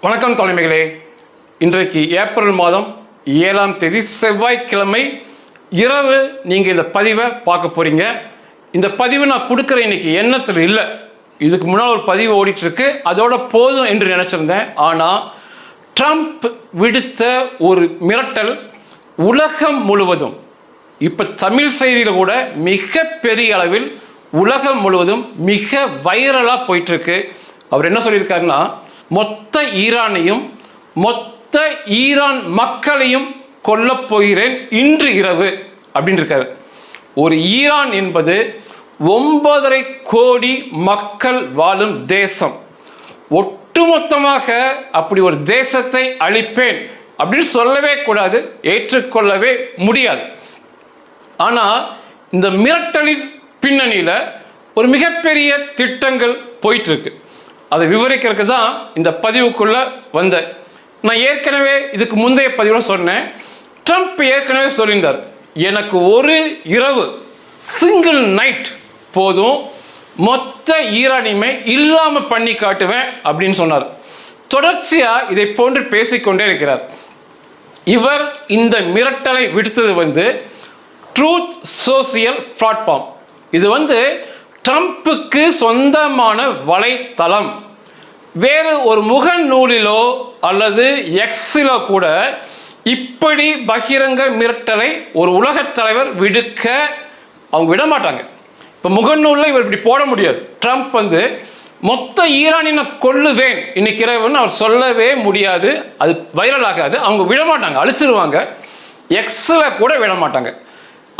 வணக்கம் தலைமைகளே. இன்றைக்கு ஏப்ரல் மாதம் 7ஆம் தேதி செவ்வாய்க்கிழமை இரவு நீங்கள் இந்த பதிவை பார்க்க போகிறீங்க. இந்த பதிவு நான் கொடுக்குற இன்னைக்கு எண்ணத்தில் இல்லை. இதுக்கு முன்னால் ஒரு பதிவு ஓடிட்டுருக்கு, அதோட போதும் என்று நினச்சிருந்தேன். ஆனால் ட்ரம்ப் விடுத்த ஒரு மிரட்டல் உலகம் முழுவதும், இப்போ தமிழ் செய்தியில் கூட மிகப்பெரிய அளவில் உலகம் முழுவதும் மிக வைரலாக போயிட்டுருக்கு. அவர் என்ன சொல்லியிருக்காருன்னா, மொத்த ஈரானையும் மொத்த ஈரான் மக்களையும் கொல்லப் போகிறேன் இன்று இரவு அப்படின்னு இருக்காரு. ஒரு ஈரான் என்பது 9.5 கோடி மக்கள் வாழும் தேசம். ஒட்டுமொத்தமாக அப்படி ஒரு தேசத்தை அழிப்பேன் அப்படின்னு சொல்லவே கூடாது, ஏற்றுக்கொள்ளவே முடியாது. ஆனால் இந்த மிரட்டலின் பின்னணியில் ஒரு மிகப்பெரிய திட்டங்கள் போயிட்டுருக்கு. அதை விவரிக்கிறதுக்கு தான் இந்த பதிவுக்குள்ளே வந்தேன். நான் ஏற்கனவே இதுக்கு முந்தைய பதிவில் சொன்னேன். ட்ரம்ப் ஏற்கனவே சொல்லியிருந்தார், எனக்கு ஒரு இரவு சிங்கிள் நைட் போதும், மொத்த ஈரானியமே இல்லாமல் பண்ணி காட்டுவேன் அப்படின்னு சொன்னார். தொடர்ச்சியாக இதை போன்று பேசிக்கொண்டே இருக்கிறார். இவர் இந்த மிரட்டலை விடுத்தது ட்ரூத் சோசியல் பிளாட்ஃபார்ம். இது ட்ரம்ப்புக்கு சொந்தமான வலைத்தளம். வேறு ஒரு முகநூலிலோ அல்லது எக்ஸிலோ கூட இப்படி பகிரங்க மிரட்டலை ஒரு உலகத் தலைவர் விடுக்க அவங்க விட மாட்டாங்க. இப்போ முகநூலில் இவர் இப்படி போட முடியாது. ட்ரம்ப் மொத்த ஈரானினை கொல்லுவேன் இன்னைக்கு இரவுன்னு அவர் சொல்லவே முடியாது. அது வைரல் ஆகாது. அவங்க விட மாட்டாங்க, அழிச்சிருவாங்க. எக்ஸில் கூட விட மாட்டாங்க.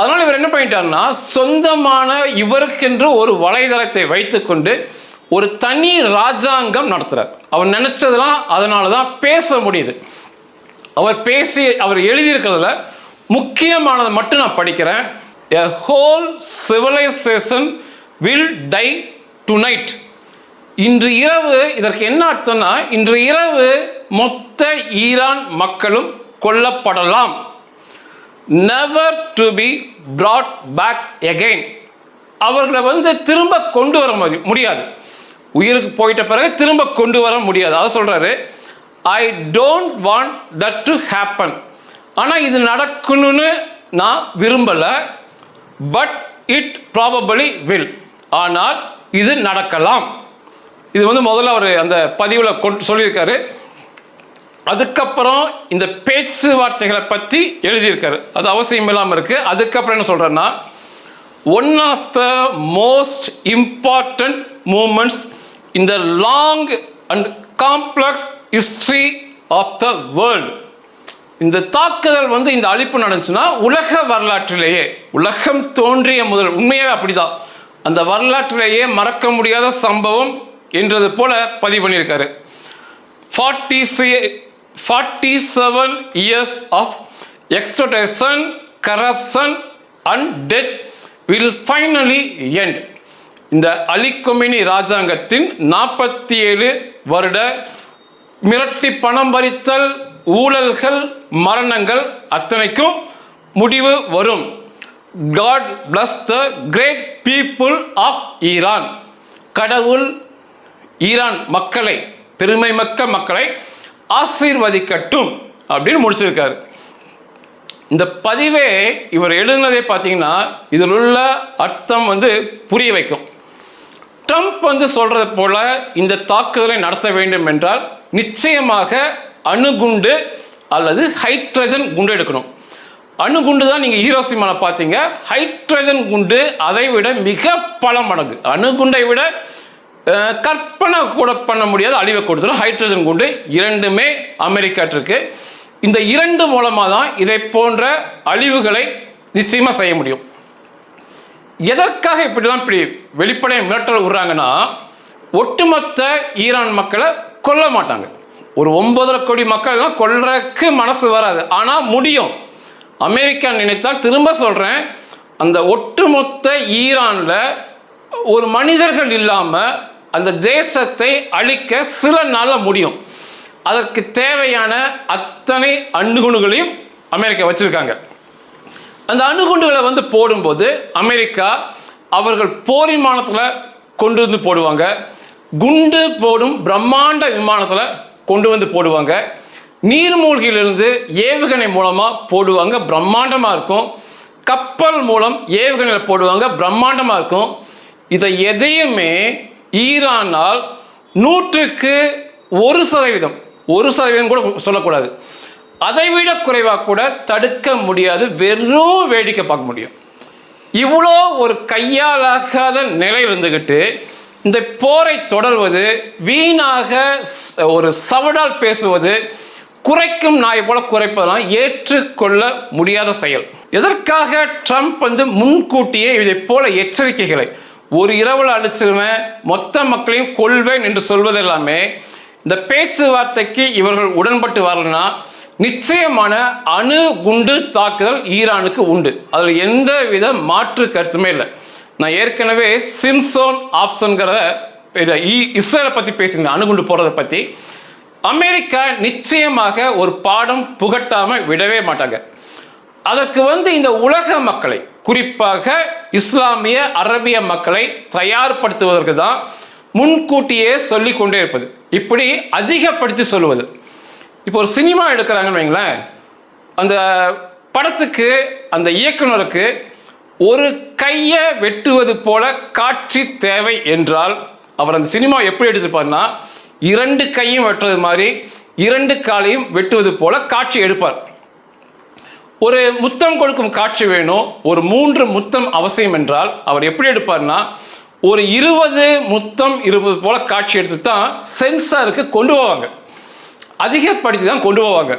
அதனால் இவர் என்ன பண்ணிட்டாருன்னா, சொந்தமான இவருக்கென்று ஒரு வலைதளத்தை வைத்துக்கொண்டு ஒரு தனி ராஜாங்கம் நடத்துகிறார். அவர் நினைச்சதெல்லாம் அதனால தான் பேச முடியுது. அவர் எழுதியிருக்கிறதுல முக்கியமானதை மட்டும் நான் படிக்கிறேன். A whole civilization will die tonight. இன்று இரவு, இதற்கு என்ன அர்த்தம்னா, இன்று இரவு மொத்த ஈரான் மக்களும் கொல்லப்படலாம். Never to be brought back again. அவர்களை திரும்ப கொண்டு வர முடியாது. உயிருக்கு போயிட்ட பிறகு திரும்ப கொண்டு வர முடியாது. அதை சொல்றாரு, I don't want that to happen. ஆனால் இது நடக்கணும்னு நான் விரும்பலை. But it probably will. ஆனால் இது நடக்கலாம். இது முதல்ல அவர் அந்த பதிவில் சொல்லியிருக்காரு. அதுக்கப்புறம் இந்த பேச்சுவார்த்தைகளை பற்றி எழுதியிருக்காரு. அது அவசியம் இல்லாமல் இருக்கு. அதுக்கப்புறம் என்ன சொல்றேன்னா, one of the most important moments in the long and complex history of the world. இந்த தாக்குதல் இந்த அழிப்பு நடந்துச்சுன்னா உலக வரலாற்றிலேயே, உலகம் தோன்றிய முதல், உண்மையாகவே அப்படிதான், அந்த வரலாற்றிலேயே மறக்க முடியாத சம்பவம் என்றது போல பதிவு பண்ணியிருக்காரு. 47 years of exploitation, corruption and death will finally end. இந்த அலி கொமேனி ராஜாங்கத்தின் 47 வருட மிரட்டி பணம் பறித்தல், ஊழல்கள், மரணங்கள் அத்தனைக்கும் முடிவு வரும். God bless the great people of Iran. கடவுள் ஈரான் மக்களை, பெருமை மிக்க மக்களை ஆசீர்வதிக்கட்டும் அப்படின்னு முடிச்சிருக்காரு. இந்த பதிவே இவர் எழுதினதே பார்த்தீங்கன்னா இதில் உள்ள அர்த்தம் புரிய வைக்கும். ட்ரம்ப் சொல்றது போல இந்த தாக்குதலை நடத்த வேண்டும் என்றால் நிச்சயமாக அணுகுண்டு அல்லது ஹைட்ரஜன் குண்டு எடுக்கணும். அணுகுண்டு தான் நீங்கள் ஹீரோசிமாவில் பார்த்தீங்க. ஹைட்ரஜன் குண்டு அதை விட மிக பல மடங்கு, அணுகுண்டை விட கற்பனை கூட பண்ண முடியாத அழிவை கொடுத்துரும் ஹைட்ரஜன் குண்டு. இரண்டுமே அமெரிக்கா இருக்கு. இந்த இரண்டு மூலமாக தான் இதை போன்ற அழிவுகளை நிச்சயமாக செய்ய முடியும். எதற்காக இப்படி வெளிப்படை மிரட்டல் விடுறாங்கன்னா, ஒட்டுமொத்த ஈரான் மக்களை கொல்ல மாட்டாங்க. ஒரு 9.5 கோடி மக்கள் தான் கொல்றதுக்கு மனசு வராது. ஆனால் முடியும். அமெரிக்கா நினைத்தால், திரும்ப சொல்கிறேன், அந்த ஒட்டுமொத்த ஈரானில் ஒரு மனிதர்கள் இல்லாமல் அந்த தேசத்தை அழிக்க சில நாளில் முடியும். அதற்கு தேவையான அத்தனை அணுகுண்டுகளையும் அமெரிக்கா வச்சிருக்காங்க. அந்த அணுகுண்டுகளை போடும்போது அமெரிக்கா அவர்கள் போர் விமானத்தில் கொண்டு போடுவாங்க. குண்டு போடும் பிரம்மாண்ட விமானத்தில் கொண்டு வந்து போடுவாங்க. நீர்மூழ்கியிலிருந்து ஏவுகணை மூலமாக போடுவாங்க, பிரம்மாண்டமாக இருக்கும். கப்பல் மூலம் ஏவுகணையில் போடுவாங்க, பிரம்மாண்டமாக இருக்கும். இதை எதையுமே ஈரானால் 1% கூட சொல்லக்கூடாது, அதை விட குறைவாக கூட தடுக்க முடியாது. வெறும் வேடிக்கை பார்க்க முடியும். இவ்வளோ ஒரு கையாலாகாத நிலையில் இருந்துக்கிட்டு இந்த போரை தொடர்வது, வீணாக ஒரு சவடால் பேசுவது, குறைக்கும் நாய் போல குறைப்பதெல்லாம் ஏற்றுக்கொள்ள முடியாத செயல். எதற்காக ட்ரம்ப் முன்கூட்டியே இதை போல எச்சரிக்கைகளை, ஒரு இரவில் அழிச்சிருவேன், மொத்த மக்களையும் கொள்வேன் என்று சொல்வது எல்லாமே இந்த பேச்சுவார்த்தைக்கு இவர்கள் உடன்பட்டு வரலன்னா நிச்சயமான அணு குண்டு தாக்குதல் ஈரானுக்கு உண்டு. அதில் எந்த வித மாற்று கருத்துமே இல்லை. நான் ஏற்கனவே சிம்சோன் ஆப்ஷன்கிற இஸ்ரேலை பற்றி பேசியிருந்தேன், அணுகுண்டு போடுறதை பற்றி. அமெரிக்கா நிச்சயமாக ஒரு பாடம் புகட்டாமல் விடவே மாட்டாங்க. அதற்கு இந்த உலக மக்களை, குறிப்பாக இஸ்லாமிய அரபிய மக்களை தயார்படுத்துவதற்கு தான் முன்கூட்டியே சொல்லி கொண்டே இருப்பது, இப்படி அதிகப்படுத்தி சொல்லுவது. இப்போ ஒரு சினிமா எடுக்கிறாங்கன்னு வைங்களேன், அந்த படத்துக்கு அந்த இயக்குனருக்கு ஒரு கையை வெட்டுவது போல காட்சி தேவை என்றால் அவர் அந்த சினிமா எப்படி எடுத்துப்பார்னா, 2 கையும் வெட்டுறது மாதிரி 2 காலையும் வெட்டுவது போல காட்சி எடுப்பார். ஒரு முத்தம் கொடுக்கும் காட்சி வேணும், ஒரு 3 முத்தம் அவசியம் என்றால் அவர் எப்படி எடுப்பார்னா, ஒரு 20 முத்தம் 20 போல காட்சி எடுத்து தான் சென்சாருக்கு கொண்டு போவாங்க, அதிகப்படுத்தி தான் கொண்டு போவாங்க.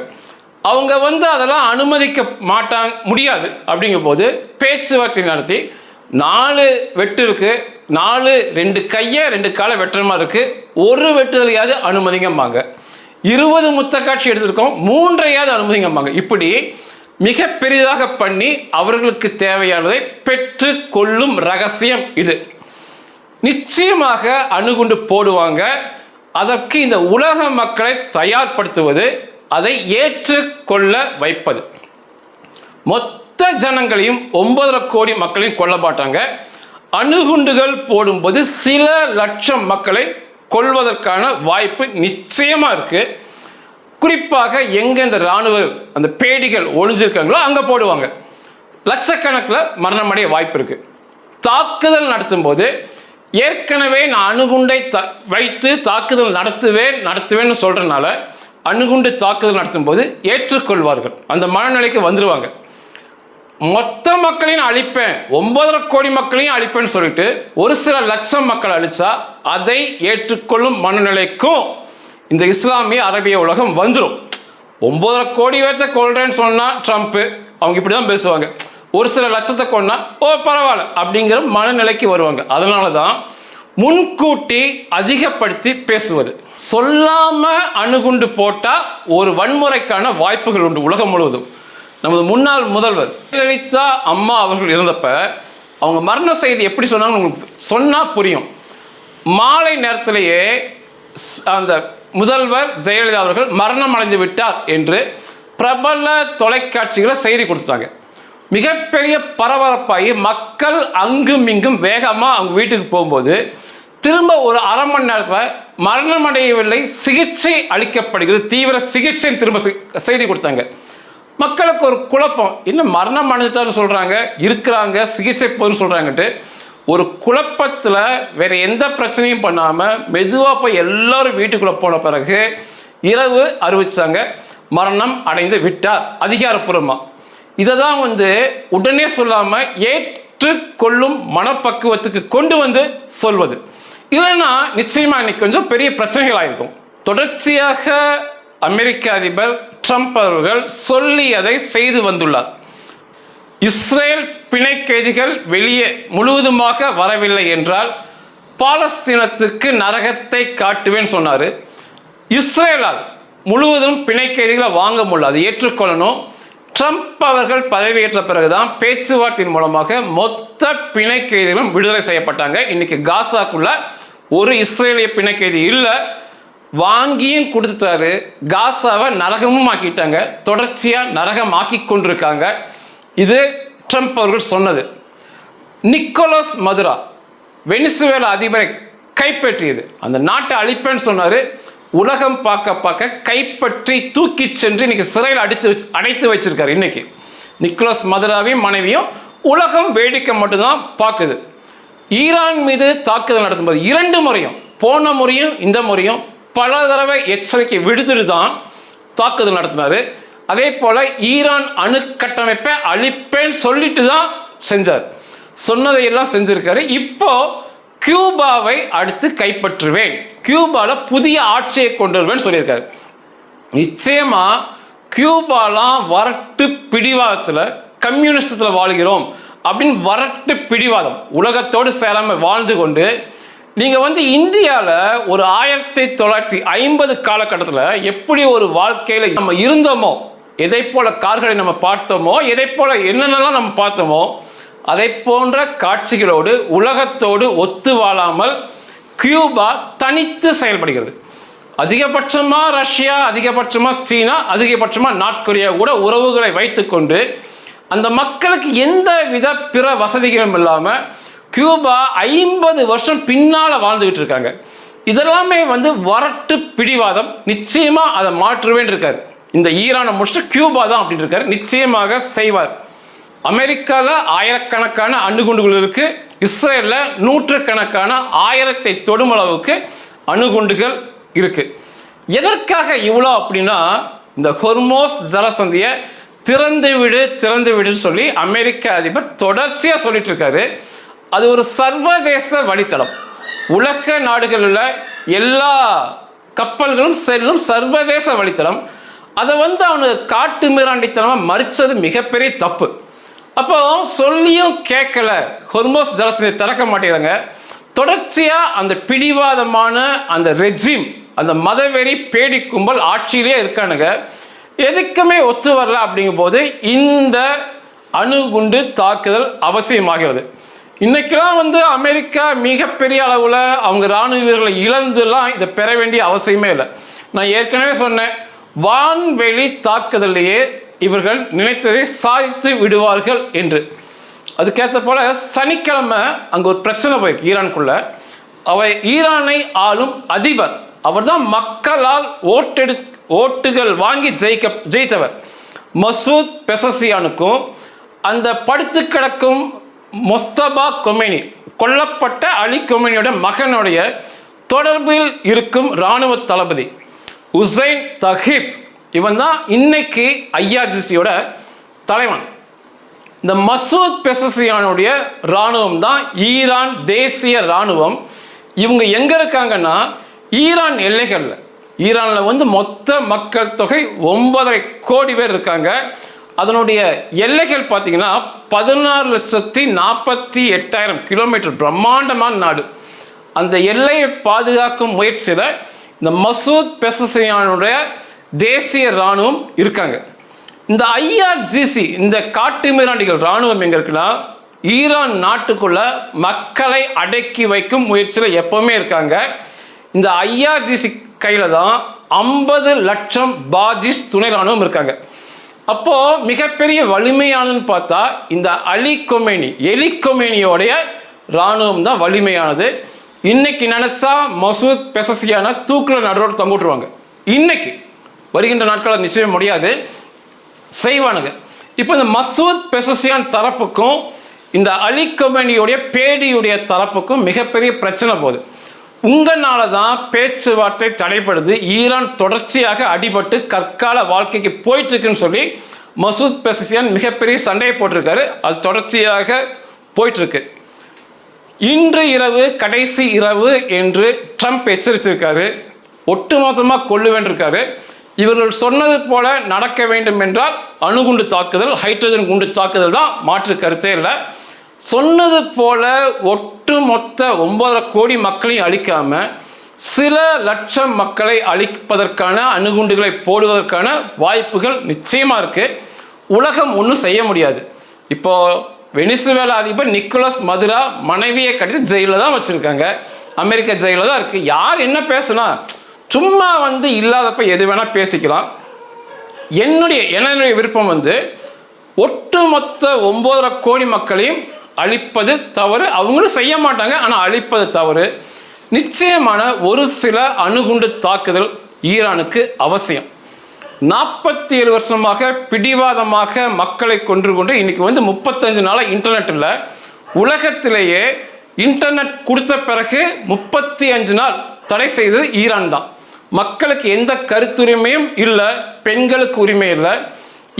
அவங்க அதெல்லாம் அனுமதிக்க மாட்டாங்க, முடியாது. அப்படிங்கும் போது பேச்சுவார்த்தை நடத்தி 4 வெட்டு இருக்கு, 2 கையை 2 காலை வெட்டுற மாதிரி இருக்கு, ஒரு வெட்டுதலையாவது அனுமதிங்கம்பாங்க. 20 முத்த காட்சி எடுத்திருக்கோம், 3ஐயாவது அனுமதிங்கம்பாங்க. இப்படி மிக பெரிதாக பண்ணி அவர்களுக்கு தேவையானதை பெற்று கொள்ளும் ரகசியம் இது. நிச்சயமாக அணுகுண்டு போடுவாங்க. அதற்கு இந்த உலக மக்களை தயார்படுத்துவது, அதை ஏற்றுக்கொள்ள வைப்பது. மொத்த ஜனங்களையும் 9.5 கோடி மக்களையும் கொல்ல மாட்டாங்க. அணுகுண்டுகள் போடும்போது சில லட்சம் மக்களை கொல்வதற்கான வாய்ப்பு நிச்சயமா இருக்கு. குறிப்பாக எங்க இந்த ராணுவ அந்த பேடிகள் ஒளிஞ்சிருக்காங்களோ அங்க போடுவாங்க. லட்சக்கணக்கில் மரணமடைய வாய்ப்பு இருக்கு. தாக்குதல் நடத்தும் போது ஏற்கனவே நான் அணுகுண்டை வைத்து தாக்குதல் நடத்துவேன்னு சொல்றதுனால அணுகுண்டு தாக்குதல் நடத்தும் போது ஏற்றுக்கொள்வார்கள், அந்த மனநிலைக்கு வந்துருவாங்க. மொத்த மக்களையும் அழிப்பேன், 9.5 கோடி மக்களையும் அழிப்பேன்னு சொல்லிட்டு ஒரு சில லட்சம் மக்கள் அழிச்சா அதை ஏற்றுக்கொள்ளும் மனநிலைக்கும் இந்த இஸ்லாமிய அரபிய உலகம் வந்துடும். 9.5 கோடி பேர்த்த கொள்றேன்னு சொன்னா ட்ரம்ப் அவங்க இப்படிதான் பேசுவாங்க. ஒரு சில லட்சத்தை கொண்டா ஓ பரவாயில்ல அப்படிங்கிற மனநிலைக்கு வருவாங்க. அதனால தான் முன்கூட்டி அதிகப்படுத்தி பேசுவது. சொல்லாம அணுகுண்டு போட்டா ஒரு வன்முறைக்கான வாய்ப்புகள் உண்டு உலகம் முழுவதும். நமது முன்னாள் முதல்வர் ஜெயலலிதா அம்மா அவர்கள் இருந்தப்ப அவங்க மரண செய்தி எப்படி சொன்னாங்க உங்களுக்கு சொன்னா புரியும். மாலை நேரத்திலேயே அந்த முதல்வர் ஜெயலலிதா அவர்கள் மரணம் அடைந்து விட்டார் என்று பிரபல தொலைக்காட்சிகளை செய்தி கொடுத்தாங்க. மிகப்பெரிய பரபரப்பாகி மக்கள் அங்கும் இங்கும் வேகமாக அவங்க வீட்டுக்கு போகும்போது திரும்ப ஒரு அரை மணி நேரத்தில் மரணமடையவில்லை, சிகிச்சை அளிக்கப்படுகிறது, தீவிர சிகிச்சை திரும்ப செய்தி கொடுத்தாங்க. மக்களுக்கு ஒரு குழப்பம், இன்னும் மரணம் அடைஞ்சிட்டான்னு சொல்கிறாங்க, இருக்கிறாங்க, சிகிச்சை போகுதுன்னு சொல்கிறாங்கட்டு ஒரு குழப்பத்தில் வேற எந்த பிரச்சனையும் பண்ணாமல் மெதுவாக போய் எல்லாரும் வீட்டுக்குள்ளே போன பிறகு இரவு அறிவிச்சாங்க மரணம் அடைந்து விட்டார் அதிகாரப்பூர்வமாக. இதை தான் உடனே சொல்லாமல் ஏற்றுக்கொள்ளும் மனப்பக்குவத்துக்கு கொண்டு சொல்வது. இல்லைன்னா நிச்சயமாக இன்னைக்கு கொஞ்சம் பெரிய பிரச்சனைகள் ஆயிருக்கும். தொடர்ச்சியாக அமெரிக்க அதிபர் ட்ரம்ப் அவர்கள் சொல்லியதை செய்து வந்துள்ளார். இஸ்ரேல் பிணை கைதிகள் வெளியே முழுவதுமாக வரவில்லை என்றால் பாலஸ்தீனத்துக்கு நரகத்தை காட்டுவேன்னு சொன்னார். இஸ்ரேலால் முழுவதும் பிணை கைதிகளை வாங்க முடியல, அதை ஏற்றுக்கொள்ளணும். ட்ரம்ப் அவர்கள் பதவியேற்ற பிறகுதான் பேச்சுவார்த்தையின் மூலமாக மொத்த பிணை கைதிகளும் விடுதலை செய்யப்பட்டாங்க. இன்னைக்கு காசாக்குள்ள ஒரு இஸ்ரேலிய பிணை கைதி இல்லை, வாங்கியும் கொடுத்துட்டாரு. காசாவை நரகமும் ஆக்கிட்டாங்க, தொடர்ச்சியாக நரகம் ஆக்கி கொண்டிருக்காங்க. இது ட்ரம்ப் அவர்கள் சொன்னது. நிக்கோலஸ் மதுரா வெனிசுவேலா அதிபரை கைப்பற்றியது, அந்த நாட்டை அழிப்பேன்னு சொன்னார். உலகம் பார்க்க பார்க்க கைப்பற்றி தூக்கி சென்று இன்னைக்கு சிறையில் அடைத்து வச்சிருக்காரு. இன்னைக்கு நிக்கோலஸ் மதுராவையும் மனைவியும் உலகம் வேடிக்கை மட்டும்தான் பார்க்குது. ஈரான் மீது தாக்குதல் நடத்தும்போது 2 முறையும், போன முறையும் இந்த முறையும் பல தடவை எச்சரிக்கை விடுத்துட்டு தான் தாக்குதல் நடத்தினார். அதே போல் ஈரான் அணு கட்டமைப்பை அழிப்பேன்னு சொல்லிட்டு தான் செஞ்சார். சொன்னதையெல்லாம் செஞ்சிருக்காரு. இப்போ கியூபாவை அடுத்து கைப்பற்றுவேன், கியூபாவில் புதிய ஆட்சியை கொண்டு வருவேன்னு சொல்லியிருக்காரு. நிச்சயமா கியூபாலாம் வரட்டு பிடிவாதத்தில், கம்யூனிஸ்டத்தில் வாழ்கிறோம் அப்படின்னு வரட்டு பிடிவாதம் உலகத்தோடு சேராமல் வாழ்ந்து கொண்டு நீங்கள் இந்தியாவில் ஒரு 1950 காலகட்டத்தில் எப்படி ஒரு வாழ்க்கையில் நம்ம இருந்தோமோ, எதை போல கார்களை நம்ம பார்த்தோமோ, எதை போல என்னென்னலாம் நம்ம பார்த்தோமோ, அதை போன்ற காட்சிகளோடு உலகத்தோடு ஒத்து வாழாமல் கியூபா தனித்து செயல்படுகிறது. அதிகபட்சமாக ரஷ்யா, அதிகபட்சமாக சீனா, அதிகபட்சமாக நார்த் கொரியா கூட உறவுகளை வைத்துக்கொண்டு அந்த மக்களுக்கு எந்த வித பிற வசதிகளும் இல்லாமல் கியூபா 50 வருஷம் பின்னால் வாழ்ந்துக்கிட்டு இருக்காங்க. இதெல்லாமே வரட்டு பிடிவாதம். நிச்சயமாக அதை மாற்றுவேன் இருக்கார். இந்த ஈரானை முடிச்சுட்டு கியூபா தான் அப்படின்னு இருக்காரு. நிச்சயமாக செய்வார். அமெரிக்காவில் ஆயிரக்கணக்கான அணுகுண்டுகள் இருக்குது. இஸ்ரேலில் நூற்றுக்கணக்கான 1000 தொடும் அளவுக்கு அணுகுண்டுகள் இருக்குது. எதற்காக இவ்வளோ அப்படின்னா, இந்த ஹொர்மோஸ் ஜலசந்தியை திறந்து விடுன்னு சொல்லி அமெரிக்க அதிபர் தொடர்ச்சியாக சொல்லிட்டு இருக்காரு. அது ஒரு சர்வதேச வழித்தடம். உலக நாடுகளில் எல்லா கப்பல்களும் செல்லும் சர்வதேச வழித்தடம். அதை அவனுக்கு காட்டு மிராண்டித்தனமாக மறித்தது மிகப்பெரிய தப்பு. அப்போ சொல்லியும் கேட்கல, ஹொர்மோஸ் ஜலசந்தியை திறக்க மாட்டேங்கிறாங்க. தொடர்ச்சியாக அந்த பிடிவாதமான அந்த ரெஜிம், அந்த மதவெறி பேடி கும்பல் ஆட்சியிலே இருக்கானுங்க. எதுக்குமே ஒத்து வரல. அப்படிங்கும் போது இந்த அணுகுண்டு தாக்குதல் அவசியமாகிறது. இன்னைக்கெல்லாம் அமெரிக்கா மிகப்பெரிய அளவில் அவங்க இராணுவ வீரர்களை இழந்துலாம் இதை பெற வேண்டிய அவசியமே இல்லை. நான் ஏற்கனவே சொன்னேன், வான்வெளி தாக்குதலையே இவர்கள் நினைத்ததை சாதித்து விடுவார்கள் என்று. அதுக்கேற்ற போல சனிக்கிழமை அங்கே ஒரு பிரச்சனை போயிருக்கு ஈரானுக்குள்ள. ஈரானை ஆளும் அதிபர், அவர் தான் மக்களால் ஓட்டுகள் வாங்கி ஜெயித்தவர். மசூத் பெசசியானுக்கும் அந்த படுத்து கிடக்கும் மொஸ்தபா கொமேனி, கொல்லப்பட்ட அலி கொமேனியோட மகனுடைய தொடர்பில் இருக்கும் இராணுவ தளபதி உசைன் தஹீப், இவன் தான் இன்னைக்கு ஐஆர்ஜிசியோட தலைவன். இந்த மசூத் பெசசியானுடைய இராணுவம் தான் ஈரான் தேசிய இராணுவம். இவங்க எங்க இருக்காங்கன்னா ஈரான் எல்லைகளில். ஈரானில் மொத்த மக்கள் தொகை 9.5 கோடி பேர் இருக்காங்க. அதனுடைய எல்லைகள் பார்த்தீங்கன்னா 16,48,000 கிலோமீட்டர், பிரம்மாண்டமான நாடு. அந்த எல்லையை பாதுகாக்கும் முயற்சியில் இந்த மசூத் பெசசியானுடைய தேசிய இராணுவம் இருக்காங்க. இந்த ஐஆர்ஜிசி, இந்த காட்டு மிராண்டிகள் இராணுவம் எங்கே இருக்குன்னா, ஈரான் நாட்டுக்குள்ள மக்களை அடக்கி வைக்கும் முயற்சியில் எப்பவுமே இருக்காங்க. இந்த ஐஆர்ஜிசி கையில் தான் 50 லட்சம் பாஜிஸ் துணை இராணுவம் இருக்காங்க. அப்போது மிகப்பெரிய வலிமையானதுன்னு பார்த்தா இந்த எலி கொமேனியோடைய இராணுவம் தான் வலிமையானது. இன்னைக்கு நினச்சா மசூத் பெசசியான தூக்கில் நடுவோடு தொங்கிட்டுருவாங்க. இன்னைக்கு வருகின்ற நாட்களில் நிச்சயம் முடியாது, செய்வானுங்க. இப்போ இந்த மசூத் பெசசியான் தரப்புக்கும் இந்த அலி கொமேனியோடைய பேடியுடைய தரப்புக்கும் மிகப்பெரிய பிரச்சனை போகுது. உங்களால தான் பேச்சுவார்த்தை தடைப்படுது. ஈரான் தொடர்ச்சியாக அடிபட்டு கற்கால வாழ்க்கைக்கு போயிட்டு இருக்குன்னு சொல்லி மசூத் பெசசியான் மிகப்பெரிய சண்டையை போட்டிருக்காரு. அது தொடர்ச்சியாக போயிட்டு இருக்கு. இன்று இரவு கடைசி இரவு என்று ட்ரம்ப் எச்சரித்திருக்காரு. ஒட்டுமொத்தமாக கொள்ளுவேன்றிருக்காரு. இவர்கள் சொன்னது போல நடக்க வேண்டும் என்றால் அணுகுண்டு தாக்குதல், ஹைட்ரஜன் குண்டு தாக்குதல் தான், மாற்று கருத்தே இல்லை. சொன்னது போல ஒட்டுமொத்த 9.5 கோடி மக்களையும் அழிக்காம சில லட்சம் மக்களை அழிப்பதற்கான அணுகுண்டுகளை போடுவதற்கான வாய்ப்புகள் நிச்சயமாக இருக்குது. உலகம் ஒன்றும் செய்ய முடியாது. இப்போ வெனிசுவேலா அதிபர் நிக்கோலஸ் மதுரா மனைவியை கட்டி ஜெயிலில் தான் வச்சுருக்காங்க. அமெரிக்க ஜெயிலில் தான் இருக்குது. யார் என்ன பேசுனா, சும்மா இல்லாதப்ப எது வேணால் பேசிக்கலாம். என்னுடைய விருப்பம் ஒட்டுமொத்த 9.5 கோடி மக்களையும் அழிப்பது தவறு. அவங்களும் செய்ய மாட்டாங்க, ஆனால் அழிப்பது தவறு. நிச்சயமான ஒரு சில அணுகுண்டு தாக்குதல் ஈரானுக்கு அவசியம். 47 வருஷமாக பிடிவாதமாக மக்களை கொன்று கொண்டு இன்னைக்கு 35 நாளாக இன்டர்நெட்டில் உலகத்திலேயே இன்டர்நெட் கொடுத்த பிறகு 35 நாள் தடை செய்தது ஈரான் தான். மக்களுக்கு எந்த கருத்துரிமையும் இல்லை, பெண்களுக்கு உரிமை இல்லை.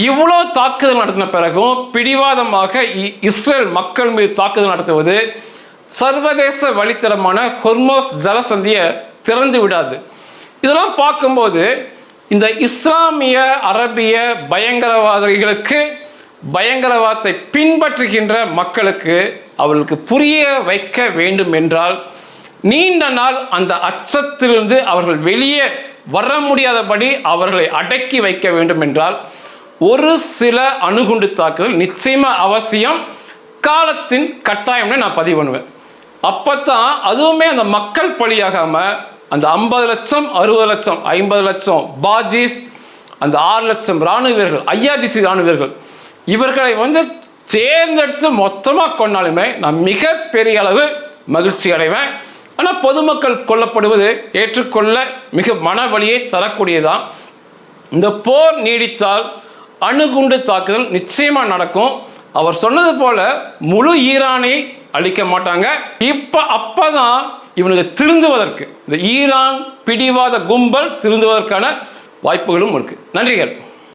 இவ்வளோ தாக்குதல் நடத்தின பிறகும் பிடிவாதமாக இஸ்ரேல் மக்கள் மீது தாக்குதல் நடத்துவது சர்வதேச வழித்தடமான ஹொர்மோஸ் ஜலசந்தியை திறந்து விடாது. இதெல்லாம் பார்க்கும்போது இந்த இஸ்லாமிய அரபிய பயங்கரவாதிகளுக்கு, பயங்கரவாதத்தை பின்பற்றுகின்ற மக்களுக்கு அவர்களுக்கு புரிய வைக்க வேண்டும் என்றால் நீண்ட நாள் அந்த அச்சத்திலிருந்து அவர்கள் வெளியே வர முடியாதபடி அவர்களை அடக்கி வைக்க வேண்டும் என்றால் ஒரு சில அணுகுண்டு தாக்குதல் நிச்சயமாக அவசியம், காலத்தின் கட்டாயம்னு நான் பதிவு பண்ணுவேன். அப்போ தான் அதுவுமே அந்த மக்கள் பலியாகாமல் அந்த 50 லட்சம் 60 லட்சம் 50 லட்சம் பாஜிஸ், அந்த 6 லட்சம் இராணுவ வீரர்கள், IRGC இராணுவ வீரர்கள், இவர்களை தேர்ந்தெடுத்து மொத்தமாக கொண்டாலுமே நான் மிகப்பெரிய அளவு மகிழ்ச்சி அடைவேன். ஆனால் பொதுமக்கள் கொல்லப்படுவது ஏற்றுக்கொள்ள மிக மன வலியை தரக்கூடியதான். இந்த போர் நீடித்தால் அணுகுண்டு தாக்குதல் நிச்சயமாக நடக்கும். அவர் சொன்னது போல முழு ஈரானை அழிக்க மாட்டாங்க. அப்பதான் இவனுக்கு திருந்துவதற்கு, இந்த ஈரான் பிடிவாத கும்பல் திருந்துவதற்கான வாய்ப்புகளும் இருக்கு. நன்றிகள்.